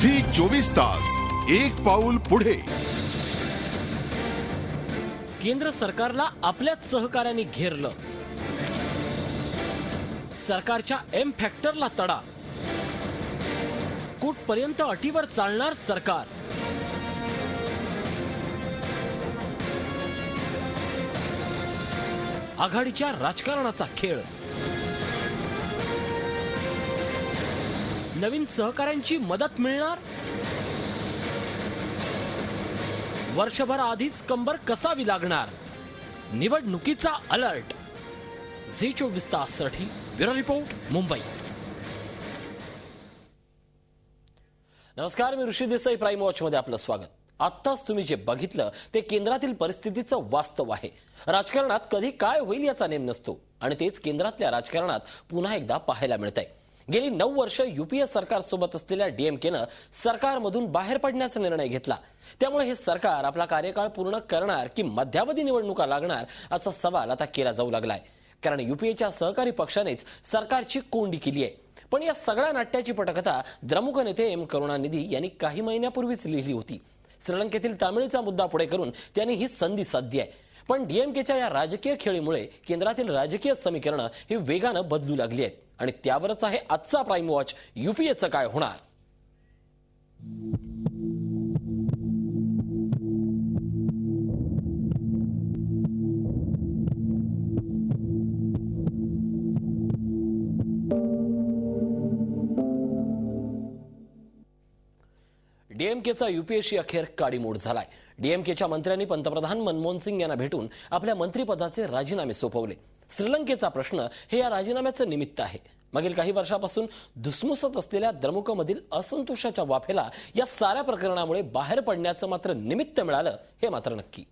झी24 एक पाऊल पुढे। केंद्र सरकारला आपल्याच सहकार्याने घेरलं, सरकारच्या एम फॅक्टरला तडा, कुठपर्यंत अटीवर चालणार सरकार? आघाडीच्या राजकारणाचा खेळ, नवीन सहकाऱ्यांची मदत मिळणार? वर्षभर आधीच कंबर कसावी लागणार? निवडणुकीचा अलर्ट। झी24 साठी ब्युरो रिपोर्ट, मुंबई। नमस्कार, मी ऋषी देसाई। प्राईम वॉच मध्ये आपलं स्वागत। आत्ताच तुम्ही जे बघितलं ते केंद्रातील परिस्थितीचं वास्तव आहे। राजकारणात कधी काय होईल याचा नेम नसतो आणि तेच केंद्रातल्या राजकारणात पुन्हा एकदा पाहायला मिळतंय। गेली 9 वर्ष यूपीए सरकार सोबत असलेल्या डीएमकेनं सरकारमधून बाहेर पडण्याचा निर्णय घेतला। त्यामुळे हे सरकार आपला कार्यकाळ पूर्ण करणार की मध्यावधी निवडणुका लागणार असा सवाल आता केला जाऊ लागलाय। कारण यूपीएच्या सहकारी पक्षानेच सरकारची कोंडी केली आहे। पण या सगळ्या नाट्याची पटकथा द्रमुक नेते एम करुणानिधी यांनी काही महिन्यापूर्वीच लिहिली होती। श्रीलंकेतील तामिळचा मुद्दा पुढे करून त्यांनी ही संधी साधली आहे। पण डीएमकेच्या या राजकीय खेळीमुळे केंद्रातील राजकीय समीकरणं ही वेगानं बदलू लागली आहेत आणि त्यावरच आहे आजचा प्राईम वॉच। यूपीएचं काय होणार? डीएमकेचा यूपीएशी अखेर काडीमोड झालाय। डीएमकेच्या मंत्र्यांनी पंतप्रधान मनमोहन सिंग यांना भेटून आपल्या मंत्रिपदाचे राजीनामे सोपवले। श्रीलंकेचा प्रश्न हे या राजीनाम्याचं निमित्त आहे। मागील काही वर्षापासून धुसमुसत असलेल्या द्रमुकमधील असंतोषाच्या वाफेला या साऱ्या प्रकरणामुळे बाहेर पडण्याचं मात्र निमित्त मिळालं हे मात्र नक्की।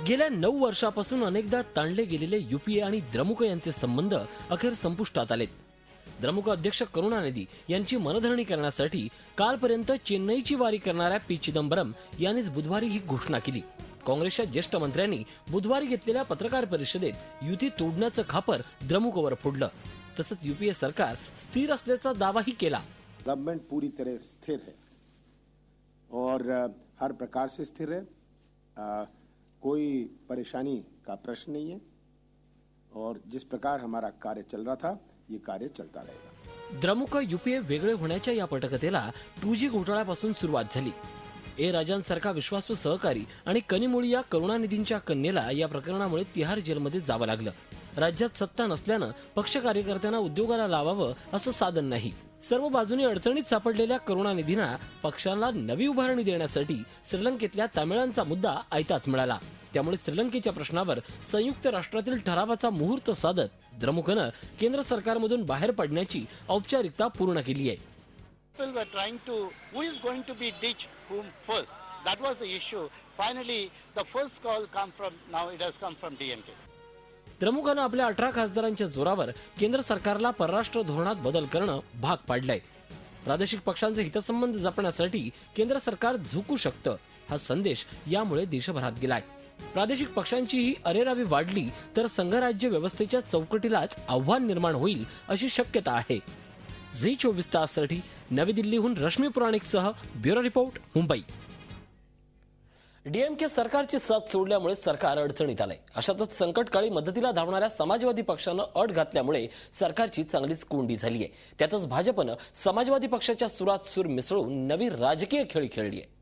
गेल्या 9 वर्षापासून अनेकदा ताणले गेलेले यूपीए आणि द्रमुक यांचे संबंध अखेर संपुष्टात आलेत। द्रमुक अध्यक्ष करुणानिधी यांची मनधरणी करण्यासाठी कालपर्यंत चेन्नईची वारी करणाऱ्या पी चिदंबरम यांनीच बुधवारी ही घोषणा केली। काँग्रेसच्या ज्येष्ठ मंत्र्यांनी बुधवारी घेतलेल्या पत्रकार परिषदेत युती तोडण्याचं खापर द्रमुकवर फोडलं। तसंच यूपीए सरकार स्थिर असल्याचा दावाही केला। गवर्नमेंट पूरी तरह स्थिर है और हर प्रकार से स्थिर है। कोई परेशानी का प्रश्न नहीं है और जिस प्रकार हमारा कार्य चल रहा था ये कार्य चलता रहेगा। द्रमुक यूपीए वेगळे होण्याच्या या पटकथेला 2G घोटाळ्यापासून सुरुवात झाली। ए राजांसारखा विश्वासू सहकारी आणि कनिमोळी या करुणानिधींच्या कन्येला या प्रकरणामुळे तिहार जेलमध्ये जावं लागलं। राज्यात सत्ता नसल्यानं पक्ष कार्यकर्त्यांना उद्योगाला लावावं असं साधन नाही। सर्व बाजूनी अडचणीत सापडलेल्या करुणानिधींना पक्षाला नवी उभारणी देण्यासाठी श्रीलंकेतल्या तामिळांचा मुद्दा आयताच मिळाला। त्यामुळे श्रीलंकेच्या प्रश्नावर संयुक्त राष्ट्रातील ठरावाचा मुहूर्त साधत द्रमुकनं केंद्र सरकारमधून बाहेर पडण्याची औपचारिकता पूर्ण केली आहे। People were trying to, who is going to be ditch whom first? That was the issue. Finally, the first call come from, now it has come from DMK. द्रमुकनं आपल्या 18 खासदारांच्या जोरावर केंद्र सरकारला परराष्ट्र धोरणात बदल करणं भाग पाडलंय। प्रादेशिक पक्षांचे हितसंबंध जपण्यासाठी केंद्र सरकार झुकू शकतं हा संदेश यामुळे देशभरात गेलाय। प्रादेशिक पक्षांची ही अरेरावी वाढली तर संघराज्य व्यवस्थेच्या चौकटीलाच आव्हान निर्माण होईल अशी शक्यता आहे। झी24 साठी नवी दिल्लीहून रश्मी पुराणिकसह ब्युरो रिपोर्ट, मुंबई। डीएमके सरकारची साथ सोडल्यामुळे सरकार अडचणीत आलंय। अशातच संकटकाळी मदतीला धावणाऱ्या समाजवादी पक्षानं अट घातल्यामुळे सरकारची चांगलीच कोंडी झाली आहे। त्यातच भाजपनं समाजवादी पक्षाच्या सुरात सूर मिसळून नवी राजकीय खेळी खेळली आहे।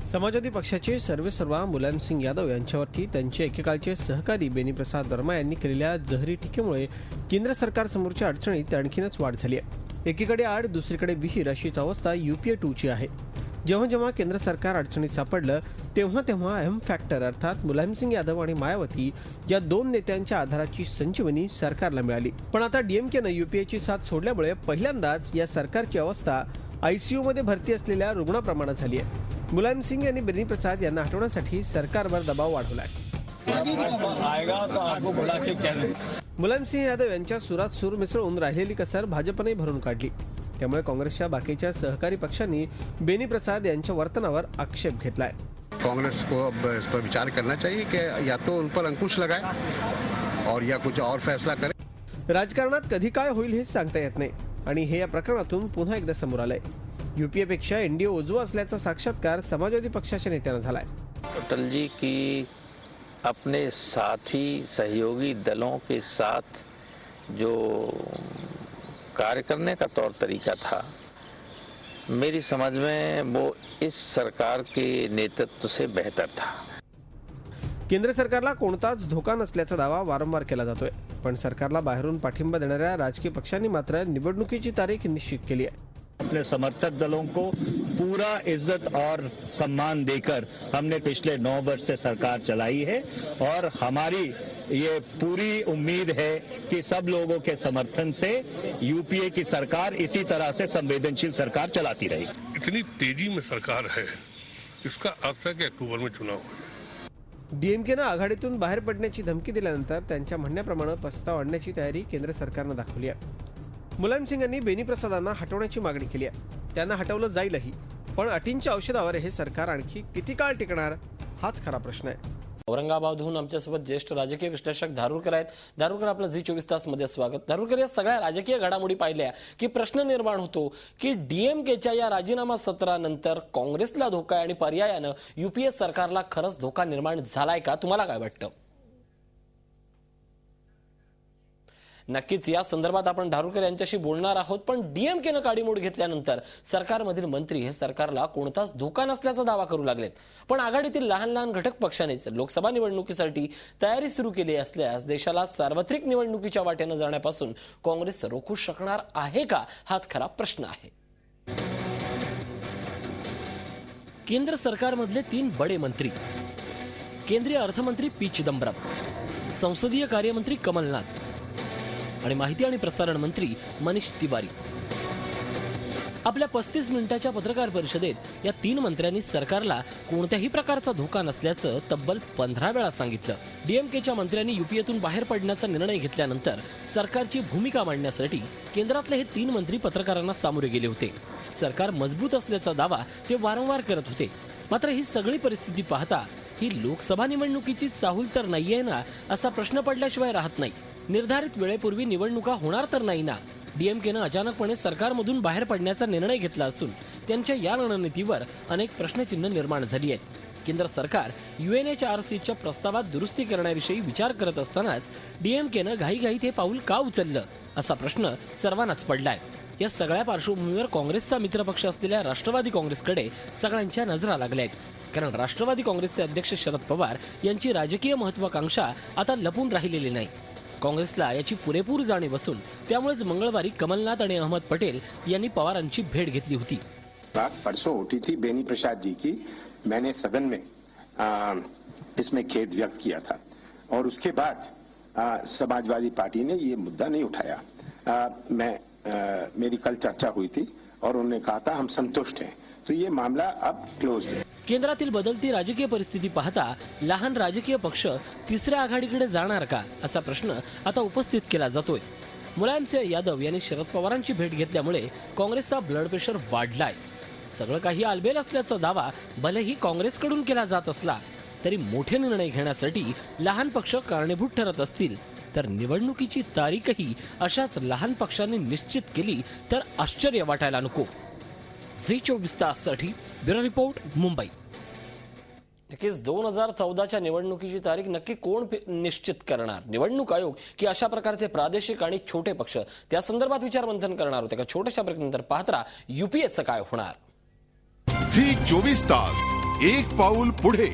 समाजवादी पक्षाचे सर्वेसर्वा मुलायम सिंग यादव यांच्यावरती त्यांचे एकेकाळचे सहकारी बेनी प्रसाद वर्मा यांनी केलेल्या जहरी टीकेमुळे केंद्र सरकार समोरच्या अडचणीत आणखीनच वाढ झाली आहे। एकीकडे आड दुसरीकडे विहीर अशीच अवस्था यूपीए 2ची आहे। जेव्हा जेव्हा केंद्र सरकार अडचणीत सापडलं तेव्हा तेव्हा एम फॅक्टर अर्थात मुलायम सिंग यादव आणि मायावती या 2 नेत्यांच्या आधाराची संजीवनी सरकारला मिळाली। पण आता डीएमकेनं यूपीएची साथ सोडल्यामुळे पहिल्यांदाच या सरकारची अवस्था आयसीयू मध्ये भरती असलेल्या रुग्णाप्रमाणे झाली आहे। मुलायम सिंग यांनी बेनी प्रसाद यांना हटवण्यासाठी सरकारवर दबाव वाढवलाय। मुलायम सिंह यादव यांच्या सुरात सूर मिसळून राहिलेली कसर भाजपने भरून काढली। त्यामुळे काँग्रेसच्या बाकीच्या सहकारी पक्षांनी बेनी प्रसाद यांच्या वर्तनावर आक्षेप घेतलाय। कांग्रेस को अब इस पर विचार करना चाहिए कि या तो उन पर अंकुश लगाए और या कुछ और फैसला करे। राजकारणात कधी काय होईल हे सांगता येत नाही। आणि हे या प्रकरणातून पुन्हा एकदा समोर आलंय. युपीएपेक्षा एनडीए उजवा असल्याचा साक्षात्कार समाजवादी पक्षाच्या नेत्यानं झालाय. अटल जी की अपने साथी सहयोगी दलों के साथ जो कार्य करने का तौर तरीका था, मेरी समझ में वो इस सरकार के नेतृत्व से बेहतर था. केंद्र सरकारला कोणताच धोका नसल्याचा दावा वारंवार केला जातोय, पण सरकारला बाहेरून पाठिंबा देणाऱ्या राजकीय पक्षांनी मात्र निवडणुकीची तारीख निश्चित केली आहे. अपने समर्थक दलों को पूरा इज्जत और सम्मान देकर हमने पिछले 9 वर्ष से सरकार चलाई है और हमारी ये पूरी उम्मीद है कि सब लोगों के समर्थन से यूपीए की सरकार इसी तरह से संवेदनशील सरकार चलाती रहेगी. इतनी तेजी में सरकार है, इसका अर्थ है कि अक्टूबर में चुनाव होगा. डीएमकेनं आघाडीतून बाहेर पडण्याची धमकी दिल्यानंतर त्यांच्या म्हणण्याप्रमाणे प्रस्ताव आणण्याची तयारी केंद्र सरकारनं दाखवली आहे. मुलायम सिंग यांनी बेनी प्रसादांना हटवण्याची मागणी केली आहे. त्यांना हटवलं जाईलही, पण अटींच्या औषधावर हे सरकार आणखी किती काळ टिकणार हाच खरा प्रश्न आहे. औरंगाबादहून आमच्यासोबत ज्येष्ठ राजकीय विश्लेषक धारूरकर आहेत. धारूरकर, आपलं झी24 तास मध्ये स्वागत. धारूरकर, या सगळ्या राजकीय घडामोडी पाहिल्या की प्रश्न निर्माण होतो की डीएमकेच्या या राजीनामा सत्रानंतर काँग्रेसला धोका आहे आणि पर्यायानं युपीए सरकारला खरंच धोका निर्माण झालाय का? तुम्हाला काय वाटतं? नक्कीच या संदर्भात आपण धारूरकर यांच्याशी बोलणार आहोत. पण डीएमकेनं काडीमोड घेतल्यानंतर सरकारमधील मंत्री हे सरकारला कोणताच धोका नसल्याचा दावा करू लागलेत. पण आघाडीतील लहान लहान घटक पक्षांनीच लोकसभा निवडणुकीसाठी तयारी सुरू केली असल्यास देशाला सार्वत्रिक निवडणुकीच्या वाटेनं जाण्यापासून काँग्रेस रोखू शकणार आहे का हाच खरा प्रश्न आहे. केंद्र सरकारमधले 3 बडे मंत्री, केंद्रीय अर्थमंत्री पी चिदंबरम, संसदीय कार्यमंत्री कमलनाथ आणि माहिती आणि प्रसारण मंत्री मनीष तिवारी. आपल्या 35 मिनिटाच्या पत्रकार परिषदेत या 3 मंत्र्यांनी सरकारला कोणत्याही प्रकारचा धोका नसल्याचं तब्बल 15 वेळा सांगितलं. डीएमकेच्या मंत्र्यांनी युपीएतून बाहेर पडण्याचा निर्णय घेतल्यानंतर सरकारची भूमिका मांडण्यासाठी केंद्रातले हे 3 मंत्री पत्रकारांना सामोरे गेले होते. सरकार मजबूत असल्याचा दावा ते वारंवार करत होते. मात्र ही सगळी परिस्थिती पाहता ही लोकसभा निवडणुकीची चाहूल तर नाहीये ना असा प्रश्न पडल्याशिवाय राहत नाही. निर्धारित वेळेपूर्वी निवडणुका होणार तर नाही ना? डीएमकेनं अचानकपणे सरकारमधून बाहेर पडण्याचा निर्णय घेतला असून त्यांच्या या रणनीतीवर अनेक प्रश्नचिन्ह निर्माण झाली आहेत. केंद्र सरकार UNHRCच्या प्रस्तावात दुरुस्ती करण्याविषयी विचार करत असतानाच डीएमकेनं घाईघाईत हे पाऊल का उचललं असा प्रश्न सर्वांनाच पडलाय. या सगळ्या पार्श्वभूमीवर काँग्रेसचा मित्रपक्ष असलेल्या राष्ट्रवादी काँग्रेसकडे सगळ्यांच्या नजरा लागल्या आहेत. कारण राष्ट्रवादी काँग्रेसचे अध्यक्ष शरद पवार यांची राजकीय महत्वाकांक्षा आता लपून राहिलेली नाही. काँग्रेसला याची पुरेपूर जाणीव असून त्यामुळेच मंगळवारी कमलनाथ आणि अहमद पटेल यांनी पवारांची भेट घेतली होती. बात परसों उठी थी बेनी प्रसाद जी की. मैंने सदन में इसमें खेद व्यक्त किया था और उसके बाद समाजवादी पार्टी ने ये मुद्दा नहीं उठाया. मेरी कल चर्चा हुई थी और उन्होंने कहा था हम संतुष्ट हैं. तो ये मामला अब क्लोज है. केंद्रातील बदलती राजकीय परिस्थिती पाहता लहान राजकीय पक्ष तिसऱ्या आघाडीकडे जाणार का असा प्रश्न आता उपस्थित केला जातोय. मुलायमसिंह यादव यांनी शरद पवारांची भेट घेतल्यामुळे काँग्रेसचा ब्लड प्रेशर वाढलाय. सगळं काही आलबेल असल्याचा दावा भलेही काँग्रेसकडून केला जात असला तरी मोठे निर्णय घेण्यासाठी लहान पक्ष कारणीभूत ठरत असतील तर निवडणुकीची तारीखही अशाच लहान पक्षांनी निश्चित केली तर आश्चर्य वाटायला नको. झी24 ताससाठी ब्युरो रिपोर्ट, मुंबई. नक्कीच 2014च्या निवडणुकीची तारीख नक्की कोण निश्चित करणार? निवडणूक आयोग की अशा प्रकारचे प्रादेशिक आणि छोटे पक्ष? त्या संदर्भात विचारमंथन करणार होते का? छोट्याशा ब्रेकनंतर पाहत राहा युपीएचं काय होणार. झी24 तास, एक पाऊल पुढे.